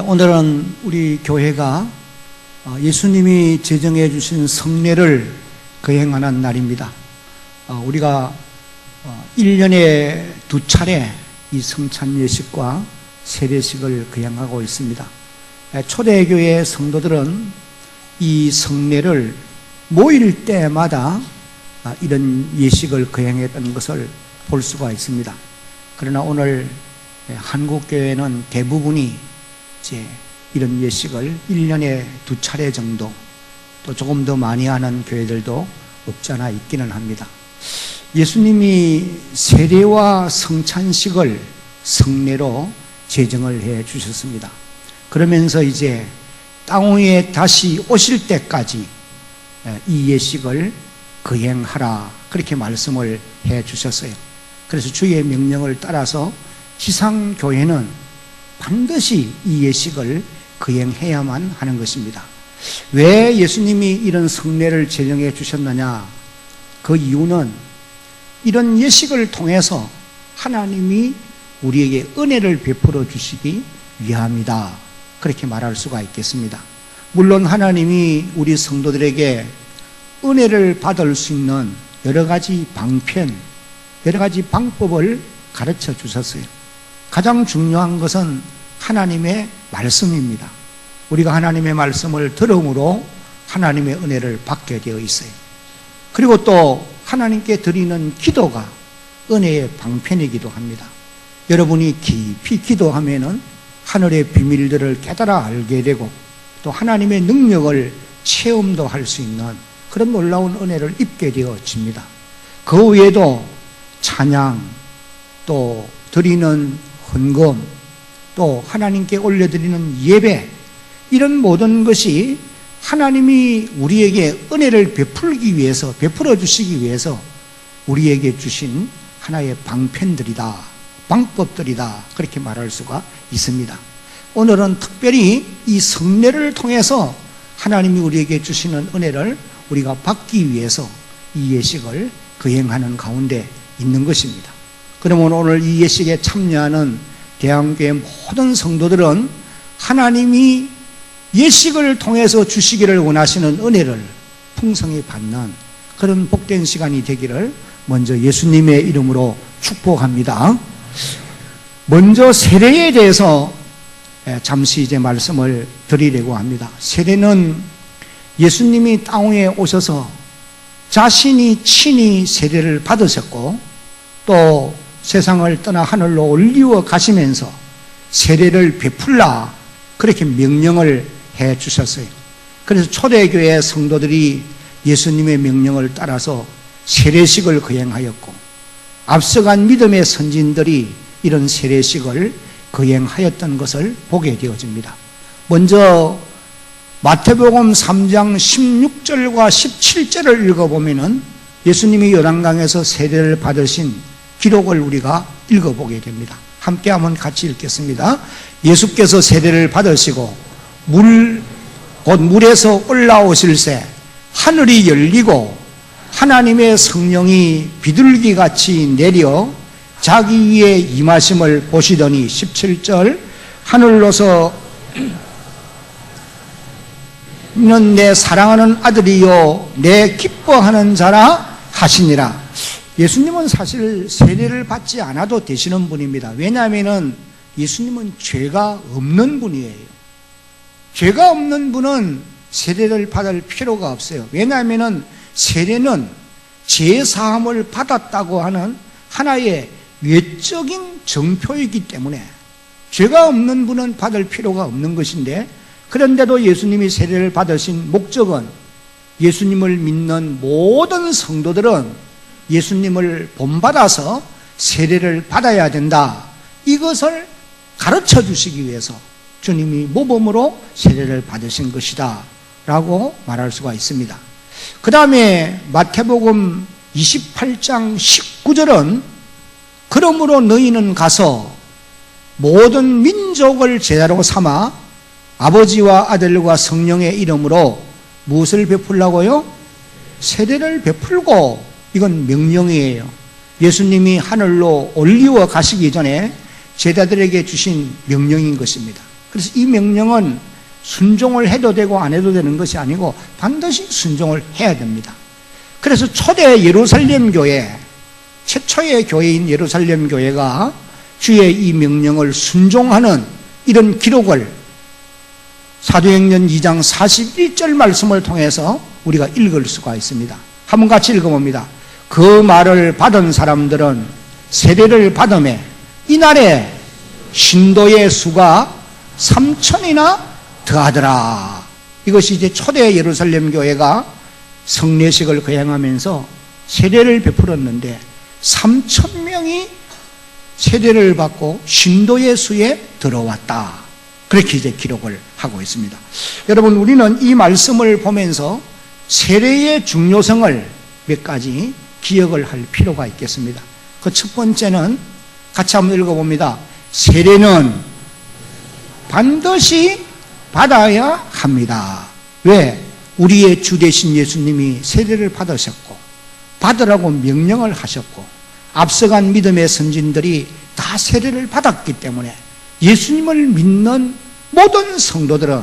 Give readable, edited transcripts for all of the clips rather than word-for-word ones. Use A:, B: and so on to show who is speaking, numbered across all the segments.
A: 오늘은 우리 교회가 예수님이 제정해 주신 성례를 거행하는 날입니다. 우리가 1년에 2차례 이 성찬 예식과 세례식을 거행하고 있습니다. 초대교회 성도들은 이 성례를 모일 때마다 이런 예식을 거행했던 것을 볼 수가 있습니다. 그러나 오늘 한국교회는 대부분이 이제 이런 예식을 1년에 2차례 정도, 또 조금 더 많이 하는 교회들도 없지 않아 있기는 합니다. 예수님이 세례와 성찬식을 성례로 제정을 해 주셨습니다. 그러면서 이제 땅 위에 다시 오실 때까지 이 예식을 거행하라, 그렇게 말씀을 해 주셨어요. 그래서 주의 명령을 따라서 지상교회는 반드시 이 예식을 거행해야만 하는 것입니다. 왜 예수님이 이런 성례를 제정해 주셨느냐? 그 이유는 이런 예식을 통해서 하나님이 우리에게 은혜를 베풀어 주시기 위함이다, 그렇게 말할 수가 있겠습니다. 물론 하나님이 우리 성도들에게 은혜를 받을 수 있는 여러 가지 방편, 여러 가지 방법을 가르쳐 주셨어요. 가장 중요한 것은 하나님의 말씀입니다. 우리가 하나님의 말씀을 들음으로 하나님의 은혜를 받게 되어 있어요. 그리고 또 하나님께 드리는 기도가 은혜의 방편이기도 합니다. 여러분이 깊이 기도하면은 하늘의 비밀들을 깨달아 알게 되고 또 하나님의 능력을 체험도 할 수 있는 그런 놀라운 은혜를 입게 되어집니다. 그 외에도 찬양, 또 드리는 헌금, 또 하나님께 올려드리는 예배, 이런 모든 것이 하나님이 우리에게 은혜를 베풀기 위해서, 베풀어 주시기 위해서 우리에게 주신 하나의 방편들이다, 방법들이다, 그렇게 말할 수가 있습니다. 오늘은 특별히 이 성례를 통해서 하나님이 우리에게 주시는 은혜를 우리가 받기 위해서 이 예식을 거행하는 가운데 있는 것입니다. 그러면 오늘 이 예식에 참여하는 대한교회 모든 성도들은 하나님이 예식을 통해서 주시기를 원하시는 은혜를 풍성히 받는 그런 복된 시간이 되기를 먼저 예수님의 이름으로 축복합니다. 먼저 세례에 대해서 잠시 이제 말씀을 드리려고 합니다. 세례는 예수님이 땅 위에 오셔서 자신이 친히 세례를 받으셨고 또 세상을 떠나 하늘로 올리워 가시면서 세례를 베풀라, 그렇게 명령을 해 주셨어요. 그래서 초대교회 성도들이 예수님의 명령을 따라서 세례식을 거행하였고 앞서간 믿음의 선진들이 이런 세례식을 거행하였던 것을 보게 되어집니다. 먼저 마태복음 3장 16절과 17절을 읽어보면 예수님이 요단강에서 세례를 받으신 기록을 우리가 읽어보게 됩니다. 함께 한번 같이 읽겠습니다. 예수께서 세례를 받으시고 곧 물에서 올라오실새 하늘이 열리고 하나님의 성령이 비둘기같이 내려 자기 위에 임하심을 보시더니 17절 하늘로서 이는 내 사랑하는 아들이요 내 기뻐하는 자라 하시니라. 예수님은 사실 세례를 받지 않아도 되시는 분입니다. 왜냐하면 예수님은 죄가 없는 분이에요. 죄가 없는 분은 세례를 받을 필요가 없어요. 왜냐하면 세례는 죄 사함을 받았다고 하는 하나의 외적인 정표이기 때문에 죄가 없는 분은 받을 필요가 없는 것인데, 그런데도 예수님이 세례를 받으신 목적은 예수님을 믿는 모든 성도들은 예수님을 본받아서 세례를 받아야 된다, 이것을 가르쳐 주시기 위해서 주님이 모범으로 세례를 받으신 것이다 라고 말할 수가 있습니다. 그 다음에 마태복음 28장 19절은 그러므로 너희는 가서 모든 민족을 제자로 삼아 아버지와 아들과 성령의 이름으로 무엇을 베풀라고요? 세례를 베풀고, 이건 명령이에요. 예수님이 하늘로 올리워 가시기 전에 제자들에게 주신 명령인 것입니다. 그래서 이 명령은 순종을 해도 되고 안 해도 되는 것이 아니고 반드시 순종을 해야 됩니다. 그래서 초대 예루살렘 교회, 최초의 교회인 예루살렘 교회가 주의 이 명령을 순종하는 이런 기록을 사도행전 2장 41절 말씀을 통해서 우리가 읽을 수가 있습니다. 한번 같이 읽어봅니다. 그 말을 받은 사람들은 세례를 받음에 이날에 신도의 수가 3,000이나 더하더라. 이것이 이제 초대 예루살렘 교회가 성례식을 거행하면서 세례를 베풀었는데 3,000명이 세례를 받고 신도의 수에 들어왔다. 그렇게 이제 기록을 하고 있습니다. 여러분, 우리는 이 말씀을 보면서 세례의 중요성을 몇 가지 기억을 할 필요가 있겠습니다. 그 첫 번째는 같이 한번 읽어봅니다. 세례는 반드시 받아야 합니다. 왜? 우리의 주 되신 예수님이 세례를 받으셨고 받으라고 명령을 하셨고 앞서간 믿음의 선진들이 다 세례를 받았기 때문에 예수님을 믿는 모든 성도들은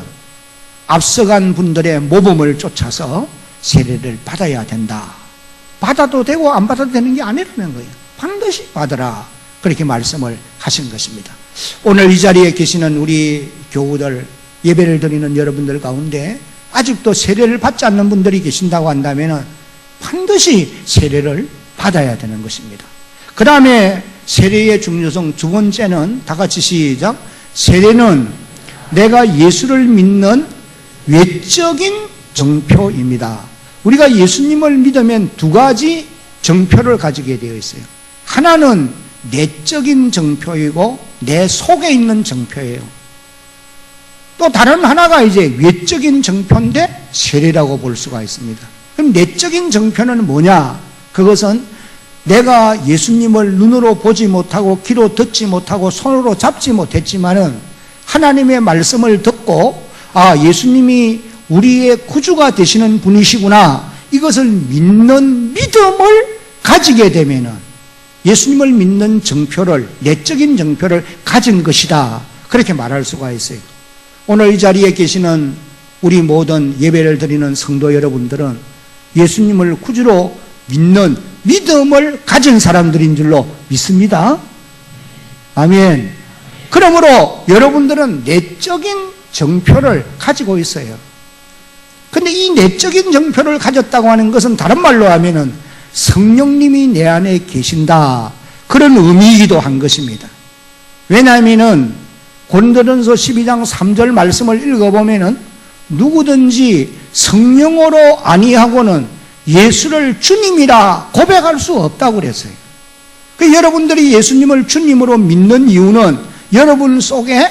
A: 앞서간 분들의 모범을 쫓아서 세례를 받아야 된다. 받아도 되고 안 받아도 되는 게 아니라는 거예요. 반드시 받으라. 그렇게 말씀을 하신 것입니다. 오늘 이 자리에 계시는 우리 교우들, 예배를 드리는 여러분들 가운데 아직도 세례를 받지 않는 분들이 계신다고 한다면 반드시 세례를 받아야 되는 것입니다. 그 다음에 세례의 중요성 두 번째는 다 같이 시작. 세례는 내가 예수를 믿는 외적인 정표입니다. 우리가 예수님을 믿으면 두 가지 정표를 가지게 되어 있어요. 하나는 내적인 정표이고 내 속에 있는 정표예요. 또 다른 하나가 이제 외적인 정표인데 세례라고 볼 수가 있습니다. 그럼 내적인 정표는 뭐냐? 그것은 내가 예수님을 눈으로 보지 못하고 귀로 듣지 못하고 손으로 잡지 못했지만은 하나님의 말씀을 듣고 예수님이 우리의 구주가 되시는 분이시구나, 이것을 믿는 믿음을 가지게 되면은 예수님을 믿는 정표를, 내적인 정표를 가진 것이다, 그렇게 말할 수가 있어요. 오늘 이 자리에 계시는 우리 모든 예배를 드리는 성도 여러분들은 예수님을 구주로 믿는 믿음을 가진 사람들인 줄로 믿습니다. 아멘. 그러므로 여러분들은 내적인 정표를 가지고 있어요. 근데 이 내적인 정표를 가졌다고 하는 것은 다른 말로 하면은 성령님이 내 안에 계신다, 그런 의미이기도 한 것입니다. 왜냐하면은 고린도전서 12장 3절 말씀을 읽어보면은 누구든지 성령으로 아니하고는 예수를 주님이라 고백할 수 없다고 그랬어요. 여러분들이 예수님을 주님으로 믿는 이유는 여러분 속에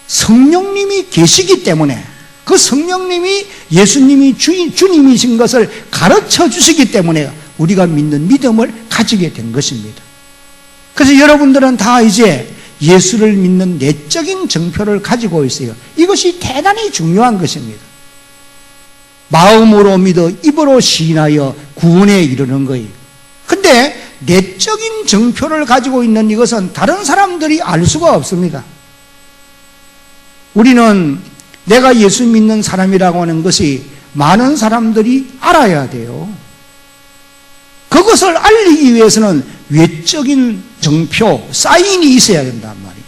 A: 성령님이 계시기 때문에, 그 성령님이 예수님이 주님이신 것을 가르쳐 주시기 때문에 우리가 믿는 믿음을 가지게 된 것입니다. 그래서 여러분들은 다 이제 예수를 믿는 내적인 정표를 가지고 있어요. 이것이 대단히 중요한 것입니다. 마음으로 믿어 입으로 시인하여 구원에 이르는 거예요. 근데 내적인 정표를 가지고 있는 이것은 다른 사람들이 알 수가 없습니다. 우리는 내가 예수 믿는 사람이라고 하는 것이 많은 사람들이 알아야 돼요. 그것을 알리기 위해서는 외적인 정표, 사인이 있어야 된단 말이에요.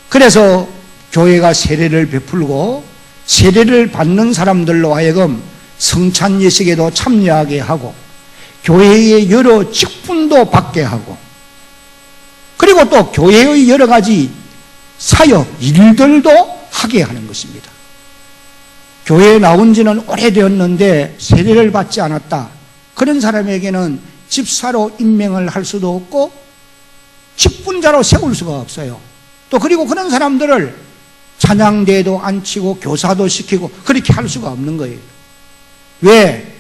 A: 그래서 교회가 세례를 베풀고 세례를 받는 사람들로 하여금 성찬 예식에도 참여하게 하고 교회의 여러 직분도 받게 하고, 그리고 또 교회의 여러 가지 사역, 일들도 하게 하는 것입니다. 교회에 나온 지는 오래되었는데 세례를 받지 않았다, 그런 사람에게는 집사로 임명을 할 수도 없고 직분자로 세울 수가 없어요. 또 그리고 그런 사람들을 찬양대회도 앉히고 교사도 시키고 그렇게 할 수가 없는 거예요. 왜?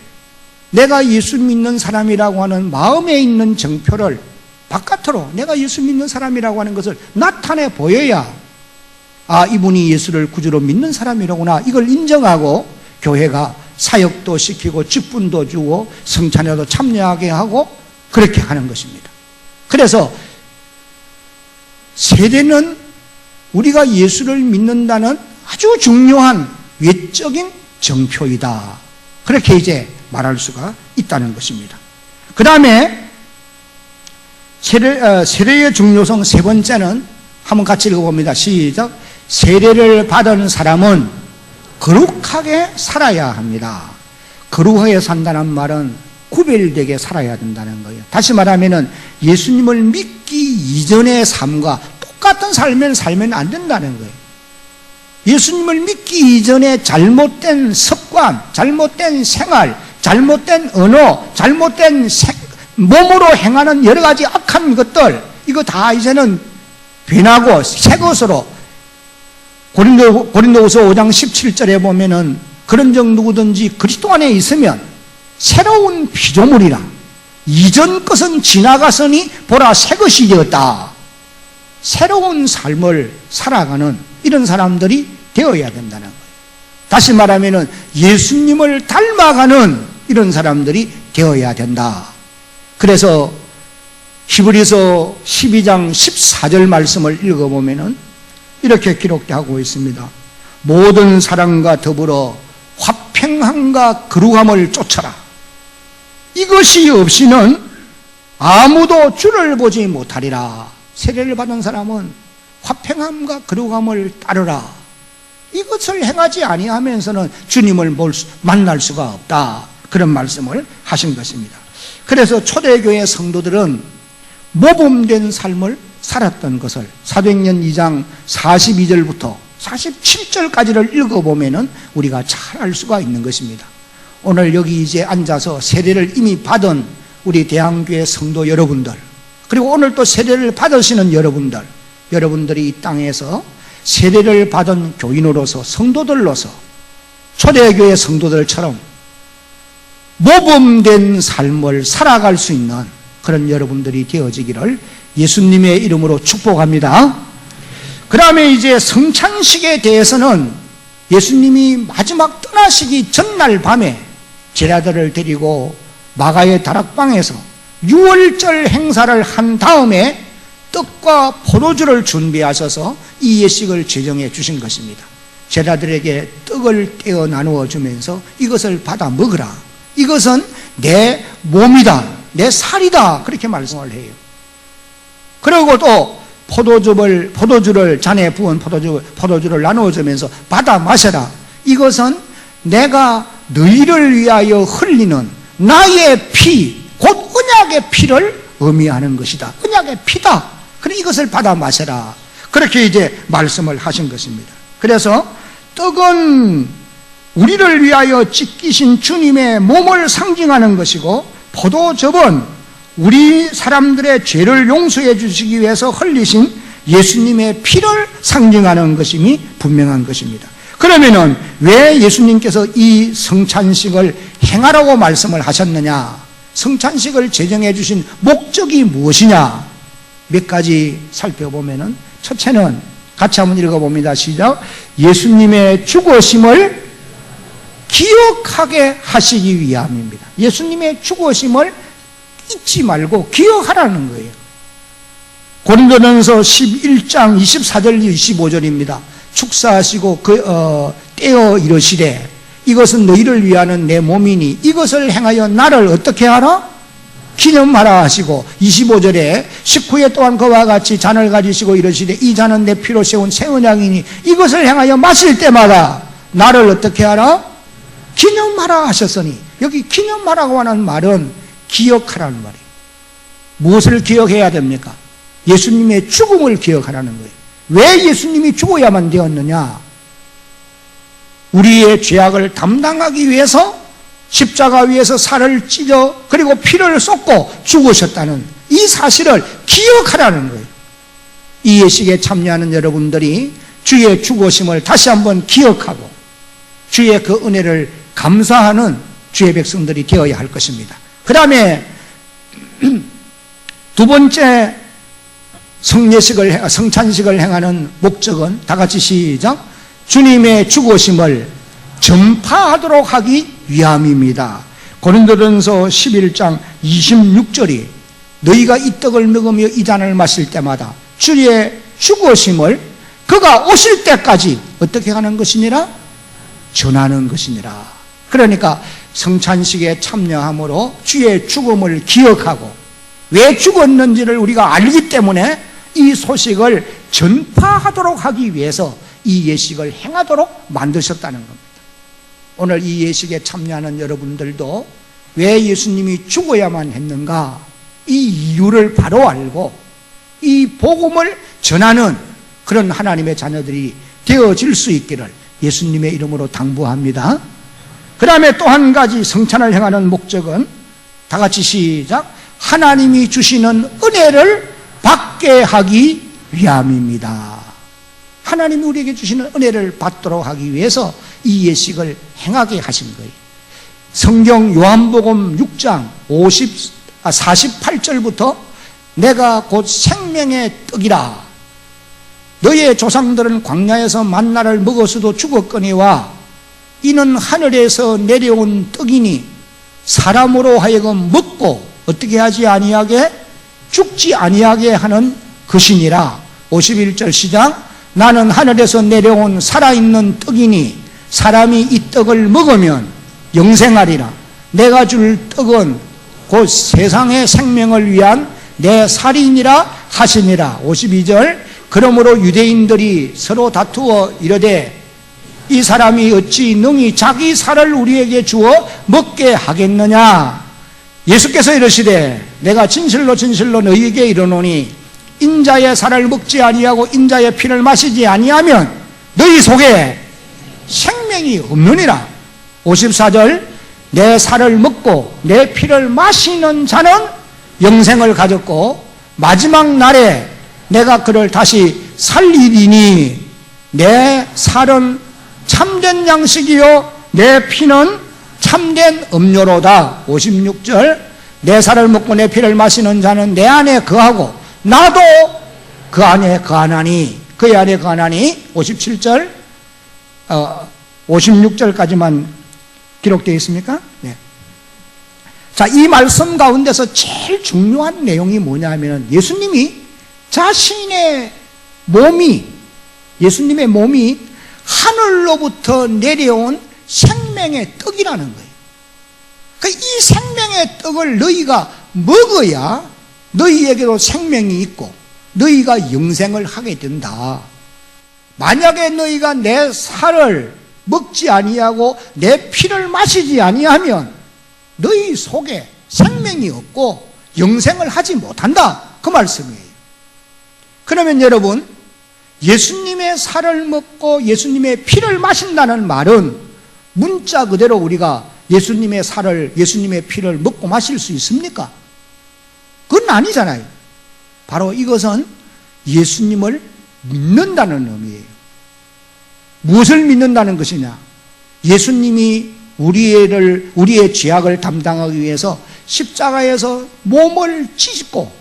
A: 내가 예수 믿는 사람이라고 하는 마음에 있는 정표를 바깥으로 내가 예수 믿는 사람이라고 하는 것을 나타내 보여야 이분이 예수를 구주로 믿는 사람이라구나, 이걸 인정하고 교회가 사역도 시키고 직분도 주고 성찬에도 참여하게 하고 그렇게 하는 것입니다. 그래서 세례는 우리가 예수를 믿는다는 아주 중요한 외적인 정표이다. 그렇게 이제 말할 수가 있다는 것입니다. 그 다음에 세례의 중요성 세 번째는 한번 같이 읽어봅니다. 시작. 세례를 받은 사람은 거룩하게 살아야 합니다. 거룩하게 산다는 말은 구별되게 살아야 된다는 거예요. 다시 말하면 예수님을 믿기 이전의 삶과 똑같은 삶을 살면 안 된다는 거예요. 예수님을 믿기 이전에 잘못된 습관, 잘못된 생활, 잘못된 언어, 잘못된 몸으로 행하는 여러 가지 악한 것들, 이거 다 이제는 변하고 새 것으로, 고린도후서 5장 17절에 보면은 그런 적 누구든지 그리스도 안에 있으면 새로운 피조물이라, 이전 것은 지나갔으니 보라 새 것이 되었다. 새로운 삶을 살아가는 이런 사람들이 되어야 된다는 거예요. 다시 말하면 예수님을 닮아가는 이런 사람들이 되어야 된다. 그래서 히브리서 12장 14절 말씀을 읽어보면 이렇게 기록되고 있습니다. 모든 사람과 더불어 화평함과 거룩함을 쫓아라. 이것이 없이는 아무도 주를 보지 못하리라. 세례를 받은 사람은 화평함과 거룩함을 따르라. 이것을 행하지 아니하면서는 주님을 만날 수가 없다. 그런 말씀을 하신 것입니다. 그래서 초대교회 성도들은 모범된 삶을 살았던 것을 사도행전 2장 42절부터 47절까지를 읽어보면 우리가 잘 알 수가 있는 것입니다. 오늘 여기 이제 앉아서 세례를 이미 받은 우리 대한교회 성도 여러분들, 그리고 오늘 또 세례를 받으시는 여러분들이 이 땅에서 세례를 받은 교인으로서, 성도들로서, 초대교회 성도들처럼 모범된 삶을 살아갈 수 있는 그런 여러분들이 되어지기를 예수님의 이름으로 축복합니다. 그 다음에 이제 성찬식에 대해서는 예수님이 마지막 떠나시기 전날 밤에 제자들을 데리고 마가의 다락방에서 유월절 행사를 한 다음에 떡과 포도주를 준비하셔서 이 예식을 제정해 주신 것입니다. 제자들에게 떡을 떼어 나누어 주면서 이것을 받아 먹으라. 이것은 내 몸이다, 내 살이다. 그렇게 말씀을 해요. 그리고 또 포도주를 잔에 부은 포도주를 나누어 주면서 받아 마셔라. 이것은 내가 너희를 위하여 흘리는 나의 피, 곧 언약의 피를 의미하는 것이다. 언약의 피다. 그래 이것을 받아 마셔라. 그렇게 이제 말씀을 하신 것입니다. 그래서 떡은 우리를 위하여 찢기신 주님의 몸을 상징하는 것이고, 포도즙은 우리 사람들의 죄를 용서해 주시기 위해서 흘리신 예수님의 피를 상징하는 것임이 분명한 것입니다. 그러면은 왜 예수님께서 이 성찬식을 행하라고 말씀을 하셨느냐? 성찬식을 제정해 주신 목적이 무엇이냐? 몇 가지 살펴보면은, 첫째는 같이 한번 읽어봅니다. 시작. 예수님의 죽으심을 기억하게 하시기 위함입니다. 예수님의 죽으심을 잊지 말고 기억하라는 거예요. 고린도전서 11장 24절 25절입니다. 축사하시고 떼어 이르시되 이것은 너희를 위하는 내 몸이니 이것을 행하여 나를 어떻게 하라? 기념하라 하시고, 25절에 식후에 또한 그와 같이 잔을 가지시고 이르시되 이 잔은 내 피로 세운 새 언약이니 이것을 행하여 마실 때마다 나를 어떻게 하라? 기념하라 하셨으니, 여기 기념하라고 하는 말은 기억하라는 말이에요. 무엇을 기억해야 됩니까? 예수님의 죽음을 기억하라는 거예요. 왜 예수님이 죽어야만 되었느냐? 우리의 죄악을 담당하기 위해서 십자가 위에서 살을 찢어 그리고 피를 쏟고 죽으셨다는 이 사실을 기억하라는 거예요. 이 예식에 참여하는 여러분들이 주의 죽으심을 다시 한번 기억하고 주의 그 은혜를 감사하는 주의 백성들이 되어야 할 것입니다. 그 다음에 두 번째 성찬식을 행하는 목적은 다 같이 시작. 주님의 죽으심을 전파하도록 하기 위함입니다. 고린도전서 11장 26절이 너희가 이 떡을 먹으며 이 잔을 마실 때마다 주의 죽으심을 그가 오실 때까지 어떻게 하는 것이니라? 전하는 것이니라. 그러니까 성찬식에 참여함으로 주의 죽음을 기억하고 왜 죽었는지를 우리가 알기 때문에 이 소식을 전파하도록 하기 위해서 이 예식을 행하도록 만드셨다는 겁니다. 오늘 이 예식에 참여하는 여러분들도 왜 예수님이 죽어야만 했는가? 이 이유를 바로 알고 이 복음을 전하는 그런 하나님의 자녀들이 되어질 수 있기를 예수님의 이름으로 당부합니다. 그 다음에 또 한 가지 성찬을 행하는 목적은 다 같이 시작. 하나님이 주시는 은혜를 받게 하기 위함입니다. 하나님이 우리에게 주시는 은혜를 받도록 하기 위해서 이 예식을 행하게 하신 거예요. 성경 요한복음 6장 48절부터 내가 곧 생명의 떡이라 너의 조상들은 광야에서 만나를 먹어서도 죽었거니와 이는 하늘에서 내려온 떡이니 사람으로 하여금 먹고 어떻게 하지 아니하게 죽지 아니하게 하는 것이니라. 51절 시작. 나는 하늘에서 내려온 살아있는 떡이니 사람이 이 떡을 먹으면 영생하리라. 내가 줄 떡은 곧 세상의 생명을 위한 내 살이니라 하시니라. 52절. 그러므로 유대인들이 서로 다투어 이르되 이 사람이 어찌 능히 자기 살을 우리에게 주어 먹게 하겠느냐. 예수께서 이르시되 내가 진실로 진실로 너희에게 이르노니 인자의 살을 먹지 아니하고 인자의 피를 마시지 아니하면 너희 속에 생명이 없느니라. 54절. 내 살을 먹고 내 피를 마시는 자는 영생을 가졌고 마지막 날에 내가 그를 다시 살리리니 내 살은 참된 양식이요 내 피는 참된 음료로다. 56절. 내 살을 먹고 내 피를 마시는 자는 내 안에 거하고 나도 그 안에 거하나니 그의 안에 거하나니. 57절 56절까지만 기록되어 있습니까? 네. 자, 이 말씀 가운데서 제일 중요한 내용이 뭐냐면 예수님이 자신의 몸이 하늘로부터 내려온 생명의 떡이라는 거예요. 이 생명의 떡을 너희가 먹어야 너희에게도 생명이 있고 너희가 영생을 하게 된다. 만약에 너희가 내 살을 먹지 아니하고 내 피를 마시지 아니하면 너희 속에 생명이 없고 영생을 하지 못한다. 그 말씀이에요. 그러면 여러분, 예수님의 살을 먹고 예수님의 피를 마신다는 말은 문자 그대로 우리가 예수님의 살을, 예수님의 피를 먹고 마실 수 있습니까? 그건 아니잖아요. 바로 이것은 예수님을 믿는다는 의미예요. 무엇을 믿는다는 것이냐? 예수님이 우리의 죄악을 담당하기 위해서 십자가에서 몸을 찢고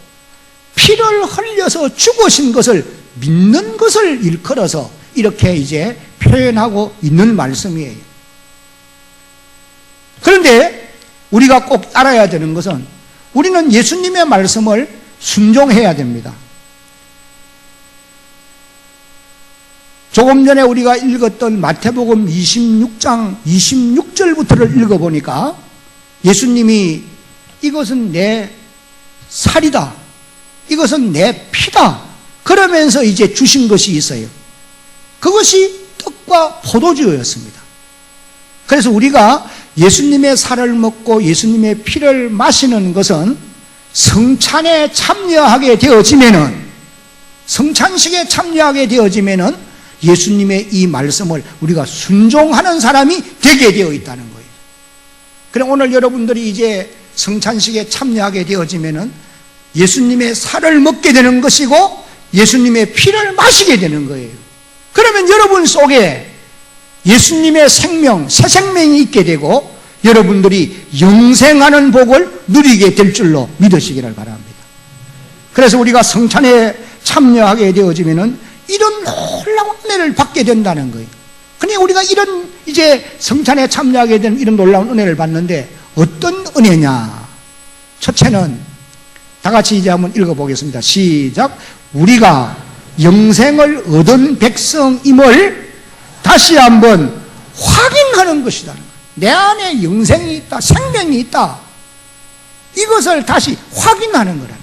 A: 피를 흘려서 죽으신 것을 믿는 것을 일컬어서 이렇게 이제 표현하고 있는 말씀이에요. 그런데 우리가 꼭 알아야 되는 것은 우리는 예수님의 말씀을 순종해야 됩니다. 조금 전에 우리가 읽었던 마태복음 26장 26절부터를 읽어보니까 예수님이 이것은 내 살이다, 이것은 내 피다 그러면서 이제 주신 것이 있어요. 그것이 떡과 포도주였습니다. 그래서 우리가 예수님의 살을 먹고 예수님의 피를 마시는 것은 성찬에 참여하게 되어지면은, 성찬식에 참여하게 되어지면은 예수님의 이 말씀을 우리가 순종하는 사람이 되게 되어 있다는 거예요. 그럼 오늘 여러분들이 이제 성찬식에 참여하게 되어지면은 예수님의 살을 먹게 되는 것이고 예수님의 피를 마시게 되는 거예요. 그러면 여러분 속에 예수님의 생명, 새 생명이 있게 되고 여러분들이 영생하는 복을 누리게 될 줄로 믿으시기를 바랍니다. 그래서 우리가 성찬에 참여하게 되어지면은 이런 놀라운 은혜를 받게 된다는 거예요. 그러니까 우리가 이런 이제 성찬에 참여하게 된 이런 놀라운 은혜를 받는데 어떤 은혜냐? 첫째는 다 같이 이제 한번 읽어보겠습니다. 시작. 우리가 영생을 얻은 백성임을 다시 한번 확인하는 것이다. 내 안에 영생이 있다, 생명이 있다. 이것을 다시 확인하는 거라는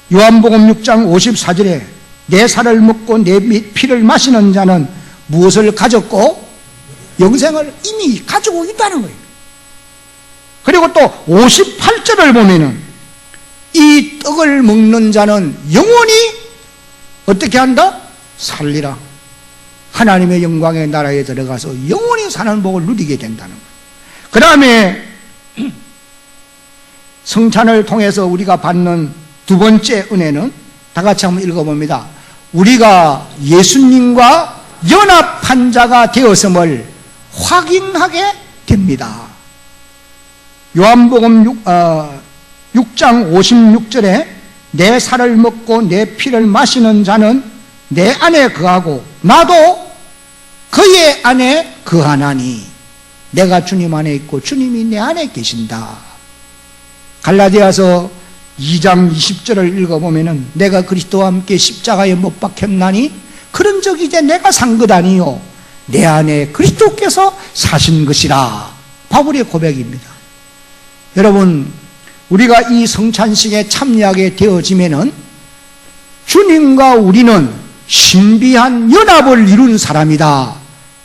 A: 거예요. 요한복음 6장 54절에 내 살을 먹고 내 피를 마시는 자는 무엇을 가졌고 영생을 이미 가지고 있다는 거예요. 그리고 또 58절을 보면은 이 떡을 먹는 자는 영원히 어떻게 한다? 살리라. 하나님의 영광의 나라에 들어가서 영원히 사는 복을 누리게 된다는 거예요. 그 다음에 성찬을 통해서 우리가 받는 두 번째 은혜는 다 같이 한번 읽어봅니다. 우리가 예수님과 연합한 자가 되었음을 확인하게 됩니다. 요한복음 6장 56절에 내 살을 먹고 내 피를 마시는 자는 내 안에 거하고 나도 그의 안에 거하나니 내가 주님 안에 있고 주님이 내 안에 계신다. 갈라디아서 2장 20절을 읽어보면은 내가 그리스도와 함께 십자가에 못 박혔나니 그런 적 이제 내가 산 것 아니요 내 안에 그리스도께서 사신 것이라. 바울의 고백입니다. 여러분, 우리가 이 성찬식에 참여하게 되어지면은 주님과 우리는 신비한 연합을 이룬 사람이다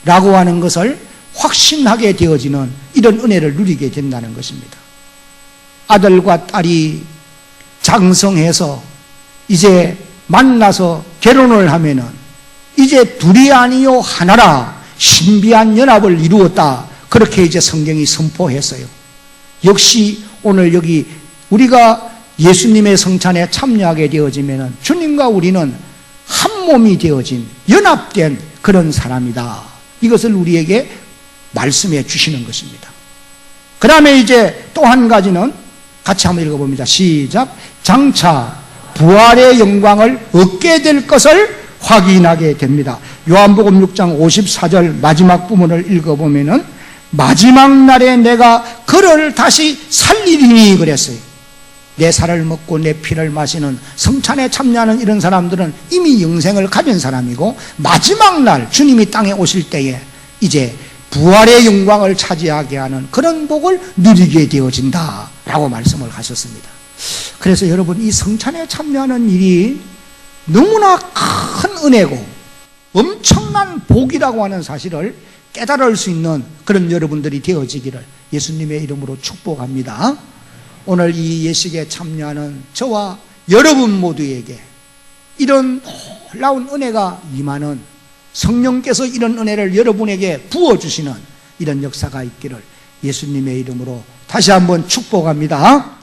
A: 라고 하는 것을 확신하게 되어지는 이런 은혜를 누리게 된다는 것입니다. 아들과 딸이 장성해서 이제 만나서 결혼을 하면은 이제 둘이 아니요 하나라 신비한 연합을 이루었다. 그렇게 이제 성경이 선포했어요. 역시 오늘 여기 우리가 예수님의 성찬에 참여하게 되어지면은 주님과 우리는 한 몸이 되어진 연합된 그런 사람이다. 이것을 우리에게 말씀해 주시는 것입니다. 그 다음에 이제 또 한 가지는 같이 한번 읽어봅니다. 시작. 장차 부활의 영광을 얻게 될 것을 확인하게 됩니다. 요한복음 6장 54절 마지막 부분을 읽어보면은 마지막 날에 내가 그를 다시 살리리니 그랬어요. 내 살을 먹고 내 피를 마시는 성찬에 참여하는 이런 사람들은 이미 영생을 가진 사람이고 마지막 날 주님이 땅에 오실 때에 이제 부활의 영광을 차지하게 하는 그런 복을 누리게 되어진다 라고 말씀을 하셨습니다. 그래서 여러분, 이 성찬에 참여하는 일이 너무나 큰 은혜고 엄청난 복이라고 하는 사실을 깨달을 수 있는 그런 여러분들이 되어지기를 예수님의 이름으로 축복합니다. 오늘 이 예식에 참여하는 저와 여러분 모두에게 이런 놀라운 은혜가 임하는, 성령께서 이런 은혜를 여러분에게 부어주시는 이런 역사가 있기를 예수님의 이름으로 다시 한번 축복합니다.